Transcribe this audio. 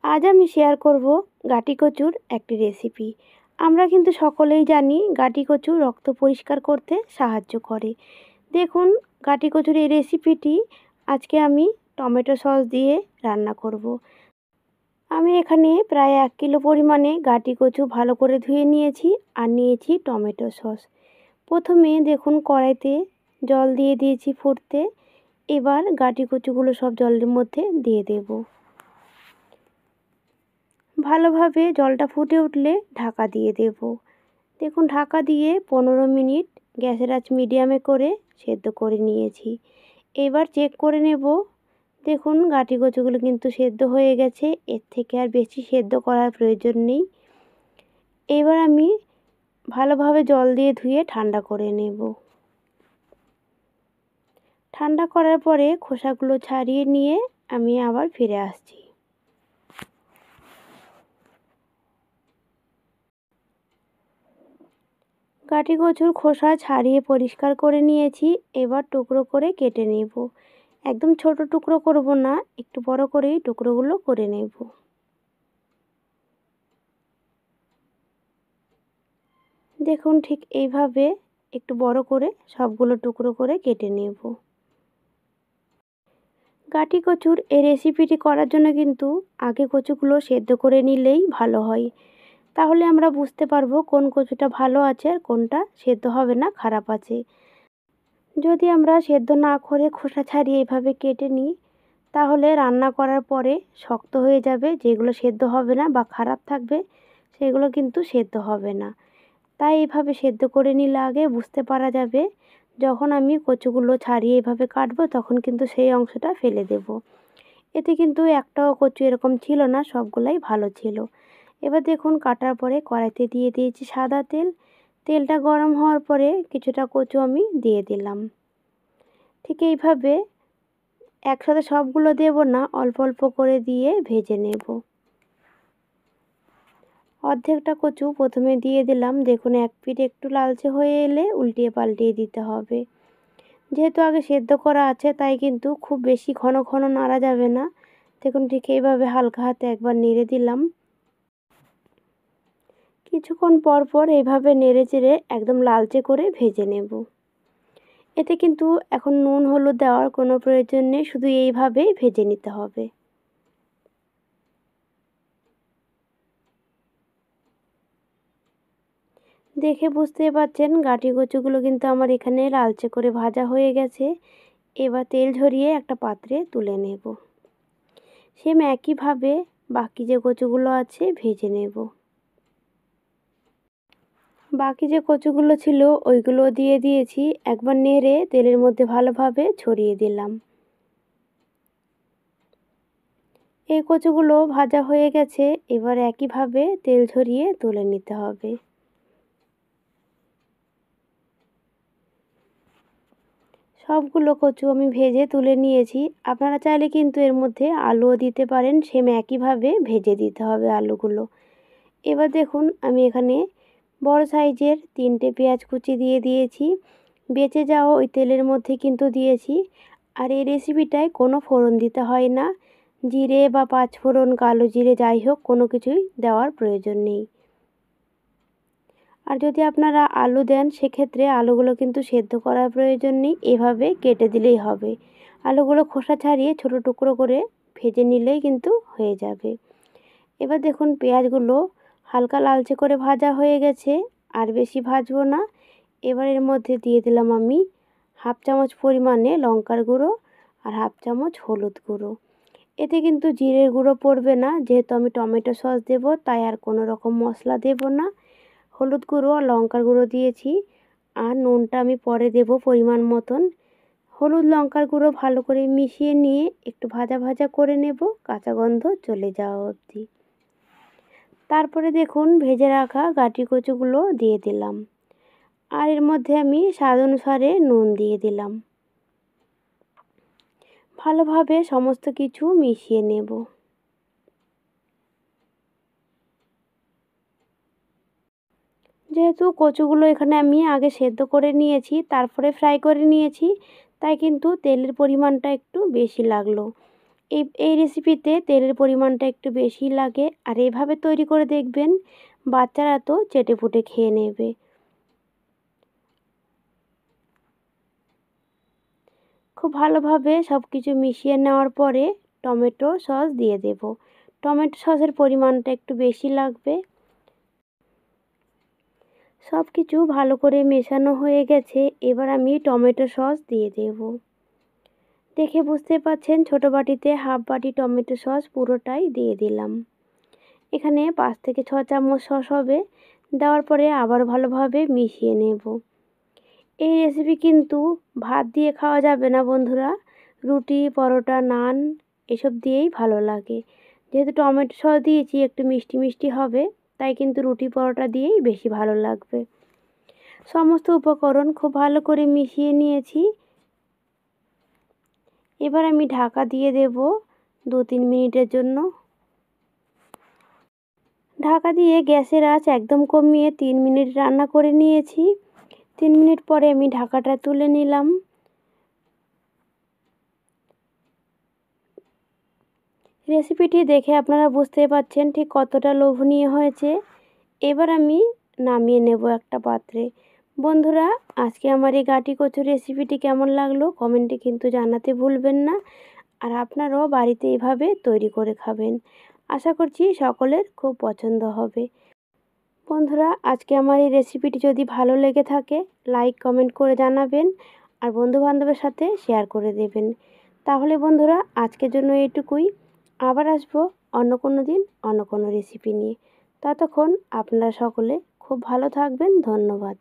আজ আমি শেয়ার করব গাটি কচুর একটি রেসিপি। আমরা কিন্তু সকলেই জানি গাটি কচু রক্ত পরিষ্কার করতে সাহায্য করে। দেখুন, গাটি কচুর এই রেসিপিটি আজকে আমি টমেটো সস দিয়ে রান্না করব। আমি এখানে প্রায় 1 কিলো পরিমাণে গাটি কচু ভালো করে ধুয়ে নিয়েছি আর নিয়েছি টমেটো সস। প্রথমে দেখুন কড়াইতে জল দিয়ে দিয়েছি ফুটতে। এবার গাটি কচুগুলো সব জলের মধ্যে দিয়ে দেব। ভালোভাবে জলটা ফুটে উঠলে ঢাকা দিয়ে দেব। দেখুন, ঢাকা দিয়ে 15 মিনিট গ্যাসের আঁচ মিডিয়ামে করে সেদ্ধ করে নিয়েছি। এবার চেক করে নেব। দেখুন, গাটি কচুগুলো কিন্তু সেদ্ধ হয়ে গেছে, এর থেকে আর বেশি সেদ্ধ করার প্রয়োজন নেই। এবার আমি ভালোভাবে জল দিয়ে ধুয়ে ঠান্ডা করে নেব। ঠান্ডা করার পরে খোসাগুলো ছাড়িয়ে নিয়ে আমি আবার ফিরে আসছি। গাটি কচুর খোসা ছাড়িয়ে পরিষ্কার করে নিয়েছি। এবার টুকরো করে কেটে নেব। একদম ছোট টুকরো করব না, একটু বড় করেই টুকরোগুলো করে নেব। দেখুন, ঠিক এইভাবে একটু বড় করে সবগুলো টুকরো করে কেটে নেব। গাটি কচুর এই রেসিপিটি করার জন্য কিন্তু আগে কচুগুলো সেদ্ধ করে নিলেই ভালো হয়। তাহলে আমরা বুঝতে পারবো কোন কচুটা ভালো আছে আর কোনটা সেদ্ধ হবে না, খারাপ আছে। যদি আমরা সেদ্ধ না করে খোসা ছাড়িয়ে এইভাবে কেটে নিই, তাহলে রান্না করার পরে শক্ত হয়ে যাবে। যেগুলো সেদ্ধ হবে না বা খারাপ থাকবে সেগুলো কিন্তু সেদ্ধ হবে না। তাই এইভাবে সেদ্ধ করে নিলে আগে বুঝতে পারা যাবে। যখন আমি কচুগুলো ছাড়িয়ে এইভাবে কাটবো তখন কিন্তু সেই অংশটা ফেলে দেব। এতে কিন্তু একটাও কচু এরকম ছিল না, সবগুলাই ভালো ছিল। এবার দেখুন, কাটার পরে কড়াইতে দিয়ে দিয়েছি সাদা তেল। তেলটা গরম হওয়ার পরে কিছুটা কচু আমি দিয়ে দিলাম। ঠিক এইভাবে একসাথে সবগুলো দেব না, অল্প অল্প করে দিয়ে ভেজে নেব। অর্ধেকটা কচু প্রথমে দিয়ে দিলাম। দেখুন, এক পিঠ একটু লালচে হয়ে এলে উল্টিয়ে পাল্টিয়ে দিতে হবে। যেহেতু আগে সেদ্ধ করা আছে তাই কিন্তু খুব বেশি ঘন ঘন নাড়া যাবে না। দেখুন, ঠিক এইভাবে হালকা হাতে একবার নেড়ে দিলাম। কিছুক্ষণ পর পর এইভাবে নেড়ে চেড়ে একদম লালচে করে ভেজে নেব। এতে কিন্তু এখন নুন হলুদ দেওয়ার কোনো প্রয়োজন নেই, শুধু এইভাবেই ভেজে নিতে হবে। দেখে বুঝতেই পারছেন গাটি কচুগুলো কিন্তু আমার এখানে লালচে করে ভাজা হয়ে গেছে। এবার তেল ঝরিয়ে একটা পাত্রে তুলে নেব। সেম একইভাবে বাকি যে কচুগুলো আছে ভেজে নেব। বাকি যে কচুগুলো ছিল ওইগুলো দিয়ে দিয়েছি। একবার নেড়ে তেলের মধ্যে ভালোভাবে ছড়িয়ে দিলাম। এই কচুগুলো ভাজা হয়ে গেছে। এবার একইভাবে তেল ঝরিয়ে তুলে নিতে হবে। সবগুলো কচু আমি ভেজে তুলে নিয়েছি। আপনারা চাইলে কিন্তু এর মধ্যে আলুও দিতে পারেন, সেম একইভাবে ভেজে দিতে হবে আলুগুলো। এবার দেখুন, আমি এখানে বড় সাইজের 3টে পেঁয়াজ কুচি দিয়ে দিয়েছি। বেঁচে যাওয়া ওই তেলের মধ্যে কিন্তু দিয়েছি। আর এই রেসিপিটায় কোনো ফোড়ন দিতে হয় না। জিরে বা পাঁচফোড়ন, কালো জিরে যাই হোক, কোনো কিছুই দেওয়ার প্রয়োজন নেই। আর যদি আপনারা আলু দেন সেক্ষেত্রে আলুগুলো কিন্তু সেদ্ধ করার প্রয়োজন নেই, এভাবে কেটে দিলেই হবে। আলুগুলো খোসা ছাড়িয়ে ছোট টুকরো করে ভেজে নিলেই কিন্তু হয়ে যাবে। এবার দেখুন, পেঁয়াজগুলো হালকা লালচে করে ভাজা হয়ে গেছে, আর বেশি ভাজবো না। এবার এর মধ্যে দিয়ে দিলাম আমি 1/2 চামচ পরিমাণে লঙ্কার গুঁড়ো আর 1/2 চামচ হলুদ গুঁড়ো। এতে কিন্তু জিরের গুঁড়ো পড়বে না, যেহেতু আমি টমেটো সস দেব তাই আর কোনো রকম মশলা দেব না। হলুদ গুঁড়ো আর লঙ্কার গুঁড়ো দিয়েছি, আর নুনটা আমি পরে দেব পরিমাণ মতন। হলুদ লঙ্কার গুঁড়ো ভালো করে মিশিয়ে নিয়ে একটু ভাজা ভাজা করে নেব, কাঁচা গন্ধ চলে যাওয়া অবধি। তারপরে দেখুন, ভেজে রাখা গাটি কচুগুলো দিয়ে দিলাম, আর এর মধ্যে আমি স্বাদ অনুসারে নুন দিয়ে দিলাম। ভালোভাবে সমস্ত কিছু মিশিয়ে নেব। যেহেতু কচুগুলো এখানে আমি আগে সেদ্ধ করে নিয়েছি তারপরে ফ্রাই করে নিয়েছি, তাই কিন্তু তেলের পরিমাণটা একটু বেশি লাগলো। এই রেসিপিতে তেলের পরিমাণটা একটু বেশি লাগে, আর এভাবে তৈরি করে দেখবেন বাচ্চারা তো চেটেপুটে খেয়ে নেবে। খুব ভালোভাবে সব কিছু মিশিয়ে নেওয়ার পরে টমেটো সস দিয়ে দেব। টমেটো সসের পরিমাণটা একটু বেশি লাগবে। সব কিছু ভালো করে মেশানো হয়ে গেছে, এবার আমি টমেটো সস দিয়ে দেব। দেখে বুঝতে পাচ্ছেন ছোটো বাটিতে হাফ বাটি টমেটো সস পুরোটাই দিয়ে দিলাম। এখানে 5 থেকে 6 চামচ সস হবে। দেওয়ার পরে আবার ভালোভাবে মিশিয়ে নেব। এই রেসিপি কিন্তু ভাত দিয়ে খাওয়া যাবে না বন্ধুরা, রুটি, পরোটা, নান এসব দিয়েই ভালো লাগে। যেহেতু টমেটো সস দিয়েছি একটু মিষ্টি মিষ্টি হবে, তাই কিন্তু রুটি পরোটা দিয়েই বেশি ভালো লাগবে। সমস্ত উপকরণ খুব ভালো করে মিশিয়ে নিয়েছি। এবার আমি ঢাকা দিয়ে দেব 2-3 মিনিটের জন্য। ঢাকা দিয়ে গ্যাসের আঁচ একদম কমিয়ে 3 মিনিট রান্না করে নিয়েছি। 3 মিনিট পরে আমি ঢাকাটা তুলে নিলাম। রেসিপিটি দেখে আপনারা বুঝতে পারছেন ঠিক কতটা লোভনীয় হয়েছে। এবার আমি নামিয়ে নেব একটা পাত্রে। বন্ধুরা, আজকে আমার এই গাটি কচু রেসিপিটি কেমন লাগলো কমেন্টে কিন্তু জানাতে ভুলবেন না। আর আপনারাও বাড়িতে এভাবে তৈরি করে খাবেন। আশা করছি সকলের খুব পছন্দ হবে। বন্ধুরা, আজকে আমার এই রেসিপিটি যদি ভালো লেগে থাকে লাইক কমেন্ট করে জানাবেন, আর বন্ধুবান্ধবের সাথে শেয়ার করে দেবেন। তাহলে বন্ধুরা, আজকের জন্য এইটুকুই। আবার আসবো অন্য কোনো দিন অন্য কোনো রেসিপি নিয়ে। ততক্ষণ আপনারা সকলে খুব ভালো থাকবেন। ধন্যবাদ।